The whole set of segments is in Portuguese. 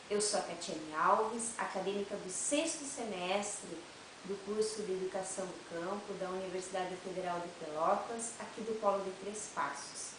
Eu sou a Catiane Alves, acadêmica do 6º semestre do curso de Educação do Campo da Universidade Federal de Pelotas, aqui do Polo de Três Passos.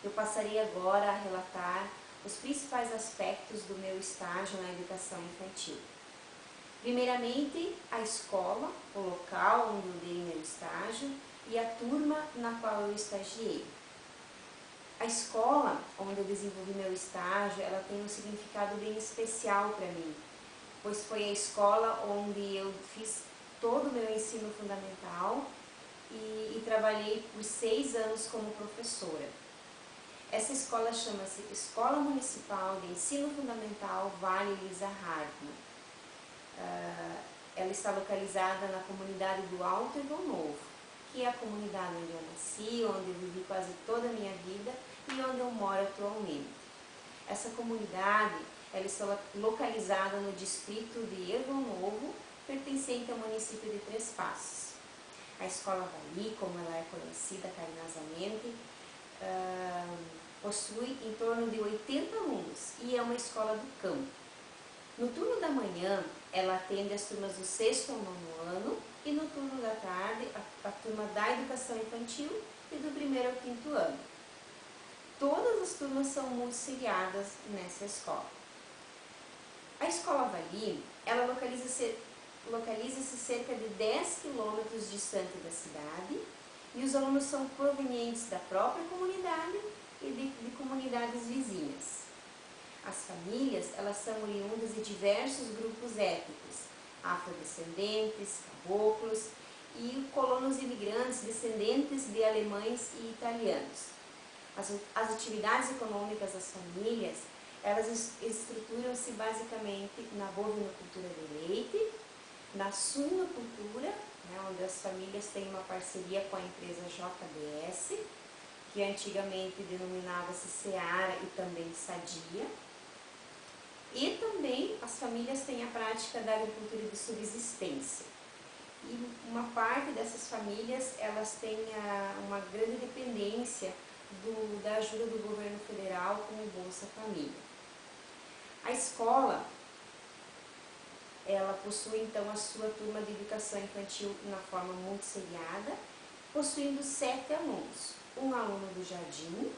Eu passarei agora a relatar os principais aspectos do meu estágio na educação infantil. Primeiramente, a escola, o local onde eu dei meu estágio e a turma na qual eu estagiei. A escola onde eu desenvolvi meu estágio, ela tem um significado bem especial para mim, pois foi a escola onde eu fiz todo o meu ensino fundamental e trabalhei por 6 anos como professora. Essa escola chama-se Escola Municipal de Ensino Fundamental Vale Elisa Hartmann. Ela está localizada na comunidade do Alto Erval Novo, que é a comunidade onde eu nasci, onde eu vivi quase toda a minha vida e onde eu moro atualmente. Essa comunidade ela está localizada no distrito de Erval Novo, pertencente ao município de Três Passos. A Escola Vali, como ela é conhecida carinhosamente, possui em torno de 80 alunos e é uma escola do campo. No turno da manhã, ela atende as turmas do 6º ao 9º ano e no turno da tarde, a turma da educação infantil e do 1º ao 5º ano. Todas as turmas são multisseriadas nessa escola. A Escola Vali, ela localiza-se cerca de 10 quilômetros distante da cidade e os alunos são provenientes da própria comunidade e de comunidades vizinhas. As famílias, elas são oriundas de diversos grupos étnicos, afrodescendentes, caboclos e colonos imigrantes descendentes de alemães e italianos. As atividades econômicas das famílias, elas estruturam-se basicamente na bovinocultura de leite, na suinocultura, onde as famílias têm uma parceria com a empresa JBS, que antigamente denominava-se Seara e também Sadia. E também as famílias têm a prática da agricultura de subsistência. E uma parte dessas famílias, elas têm uma grande dependência da ajuda do governo federal com o Bolsa Família. A escola, ela possui então a sua turma de educação infantil na forma multisseriada, possuindo 7 alunos, um aluno do jardim,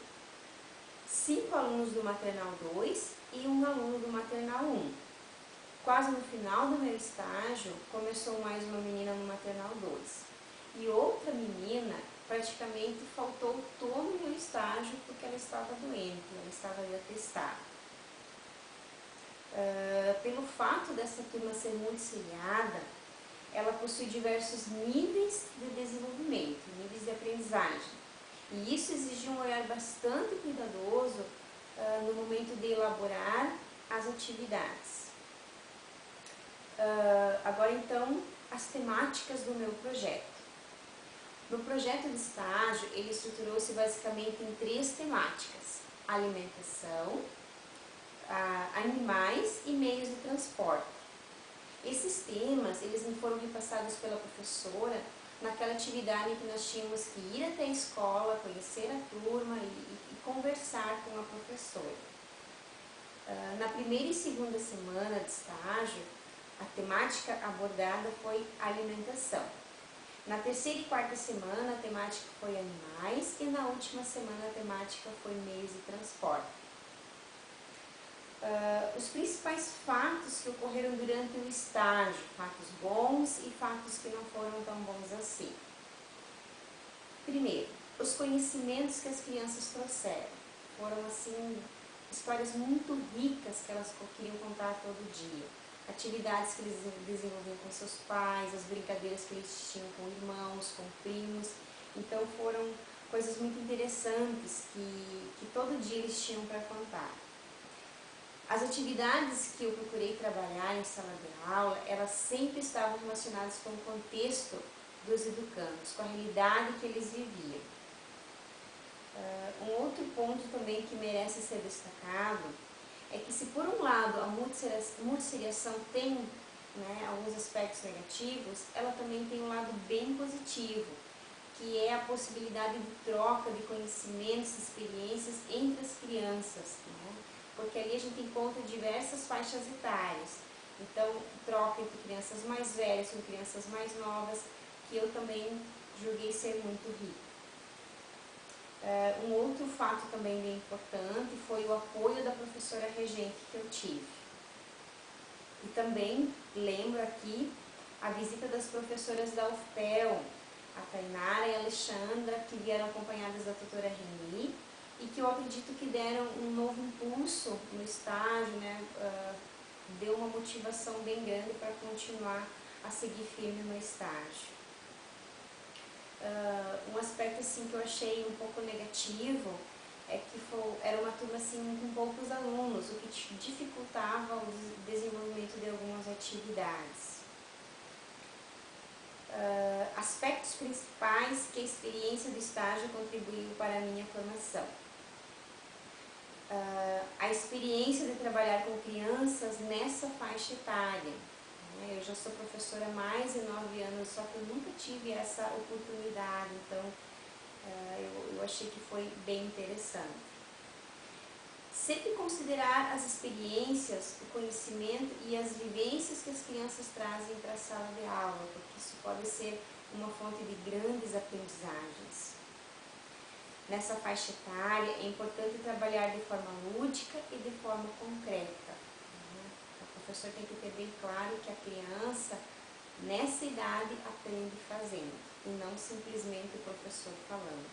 5 alunos do maternal 2 e um aluno do maternal 1. Quase no final do meu estágio, começou mais uma menina no maternal 2. E outra menina praticamente faltou todo o meu estágio porque ela estava doente, ela estava atestada. Pelo fato dessa turma ser multisseriada, ela possui diversos níveis de desenvolvimento, níveis de aprendizagem. E isso exige um olhar bastante cuidadoso no momento de elaborar as atividades. Agora então, as temáticas do meu projeto. No projeto de estágio, ele estruturou-se basicamente em 3 temáticas: alimentação, animais e meios de transporte. Esses temas, eles me foram repassados pela professora naquela atividade em que nós tínhamos que ir até a escola, conhecer a turma e conversar com a professora. Na primeira e segunda semana de estágio, a temática abordada foi alimentação. Na terceira e quarta semana, a temática foi animais e na última semana a temática foi meios de transporte. Os principais fatos que ocorreram durante o estágio, fatos bons e fatos que não foram tão bons assim. Primeiro, os conhecimentos que as crianças trouxeram. Foram, assim, histórias muito ricas que elas queriam contar todo dia. Atividades que eles desenvolviam com seus pais, as brincadeiras que eles tinham com irmãos, com primos. Então foram coisas muito interessantes que todo dia eles tinham para contar. As atividades que eu procurei trabalhar em sala de aula, elas sempre estavam relacionadas com o contexto dos educandos, com a realidade que eles viviam. Um outro ponto também que merece ser destacado é que se por um lado a multisseriação tem alguns aspectos negativos, ela também tem um lado bem positivo, que é a possibilidade de troca de conhecimentos e experiências entre as crianças, porque ali a gente encontra diversas faixas etárias. Então, troca entre crianças mais velhas com crianças mais novas, que eu também julguei ser muito rico. Um outro fato também bem importante foi o apoio da professora regente que eu tive. E também lembro aqui a visita das professoras da UFPEL, a Tainara e a Alexandra, que vieram acompanhadas da tutora Reni, e que eu acredito que deram um novo impulso no estágio, né? Deu uma motivação bem grande para continuar a seguir firme no estágio. Um aspecto assim, que eu achei um pouco negativo é que era uma turma assim, com poucos alunos, o que dificultava o desenvolvimento de algumas atividades. Aspectos principais que a experiência do estágio contribuiu para a minha formação. A experiência de trabalhar com crianças nessa faixa etária. Eu já sou professora há mais de 9 anos, só que eu nunca tive essa oportunidade, então eu achei que foi bem interessante. Sempre considerar as experiências, o conhecimento e as vivências que as crianças trazem para a sala de aula, porque isso pode ser uma fonte de grandes aprendizagens. Nessa faixa etária, é importante trabalhar de forma lúdica e de forma concreta. O professor tem que ter bem claro que a criança, nessa idade, aprende fazendo, e não simplesmente o professor falando.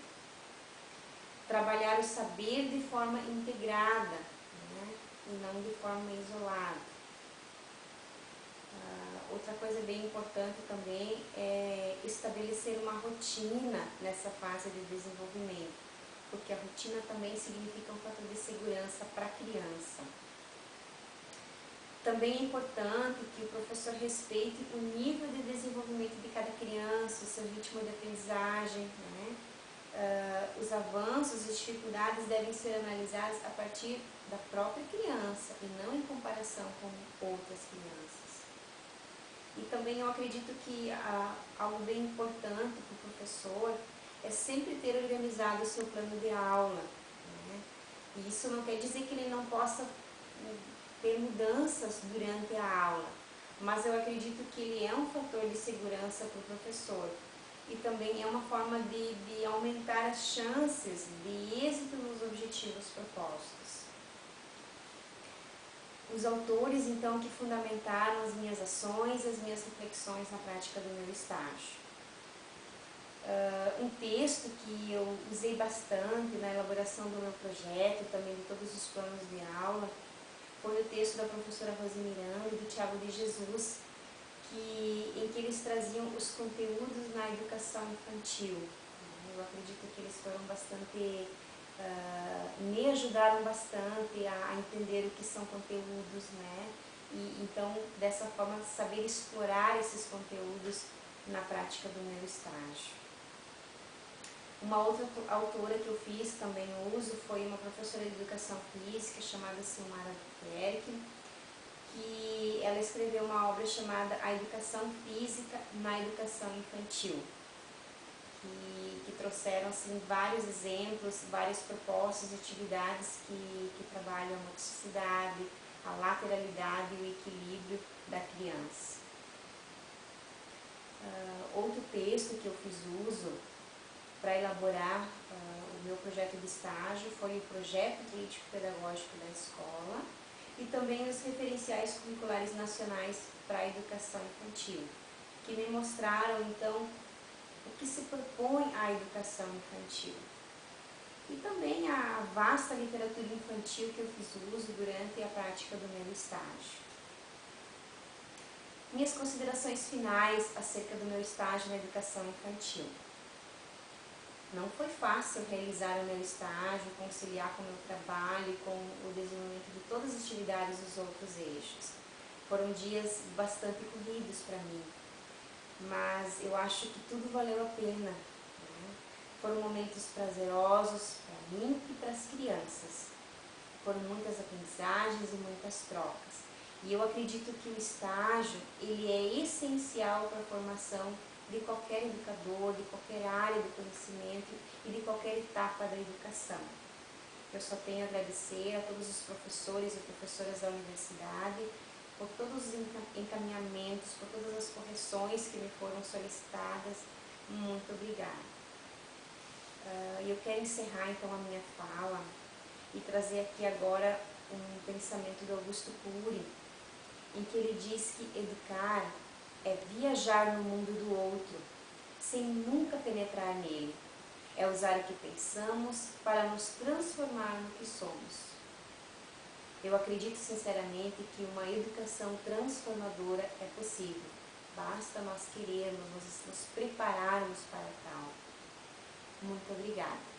Trabalhar o saber de forma integrada, e não de forma isolada. Outra coisa bem importante também é estabelecer uma rotina nessa fase de desenvolvimento, porque a rotina também significa um fator de segurança para a criança. Também é importante que o professor respeite o nível de desenvolvimento de cada criança, o seu ritmo de aprendizagem, os avanços e dificuldades devem ser analisados a partir da própria criança e não em comparação com outras crianças. E também eu acredito que algo bem importante para o professor é sempre ter organizado o seu plano de aula. E isso não quer dizer que ele não possa ter mudanças durante a aula, mas eu acredito que ele é um fator de segurança para o professor. E também é uma forma de aumentar as chances de êxito nos objetivos propostos. Os autores, então, que fundamentaram as minhas ações e as minhas reflexões na prática do meu estágio. Um texto que eu usei bastante na elaboração do meu projeto e também de todos os planos de aula foi o texto da professora Rose Miranda e do Tiago de Jesus, em que eles traziam os conteúdos na educação infantil. Eu acredito que eles foram bastante, me ajudaram bastante a entender o que são conteúdos, E então, dessa forma, saber explorar esses conteúdos na prática do meu estágio. Uma outra autora que eu fiz também uso foi uma professora de educação física chamada Silmara Buquerque, que ela escreveu uma obra chamada A Educação Física na Educação Infantil, que trouxeram assim, vários exemplos, várias propostas de atividades que trabalham a motricidade, a lateralidade e o equilíbrio da criança. Outro texto que eu fiz uso para elaborar o meu projeto de estágio foi o projeto crítico-pedagógico da escola e também os referenciais curriculares nacionais para a educação infantil, que me mostraram, então, o que se propõe à educação infantil. E também a vasta literatura infantil que eu fiz uso durante a prática do meu estágio. Minhas considerações finais acerca do meu estágio na educação infantil. Não foi fácil realizar o meu estágio, conciliar com o meu trabalho e com o desenvolvimento de todas as atividades dos outros eixos. Foram dias bastante corridos para mim, mas eu acho que tudo valeu a pena. Foram momentos prazerosos para mim e para as crianças. Foram muitas aprendizagens e muitas trocas. E eu acredito que o estágio, ele é essencial para a formação de qualquer educador, de qualquer área do conhecimento e de qualquer etapa da educação. que eu só tenho a agradecer a todos os professores e professoras da universidade por todos os encaminhamentos, por todas as correções que me foram solicitadas. Muito obrigada. Eu quero encerrar então a minha fala e trazer aqui agora um pensamento do Augusto Cury, em que ele diz que educar é viajar no mundo do outro, sem nunca penetrar nele. É usar o que pensamos para nos transformar no que somos. Eu acredito sinceramente que uma educação transformadora é possível. Basta nós querermos, nos prepararmos para tal. Muito obrigada.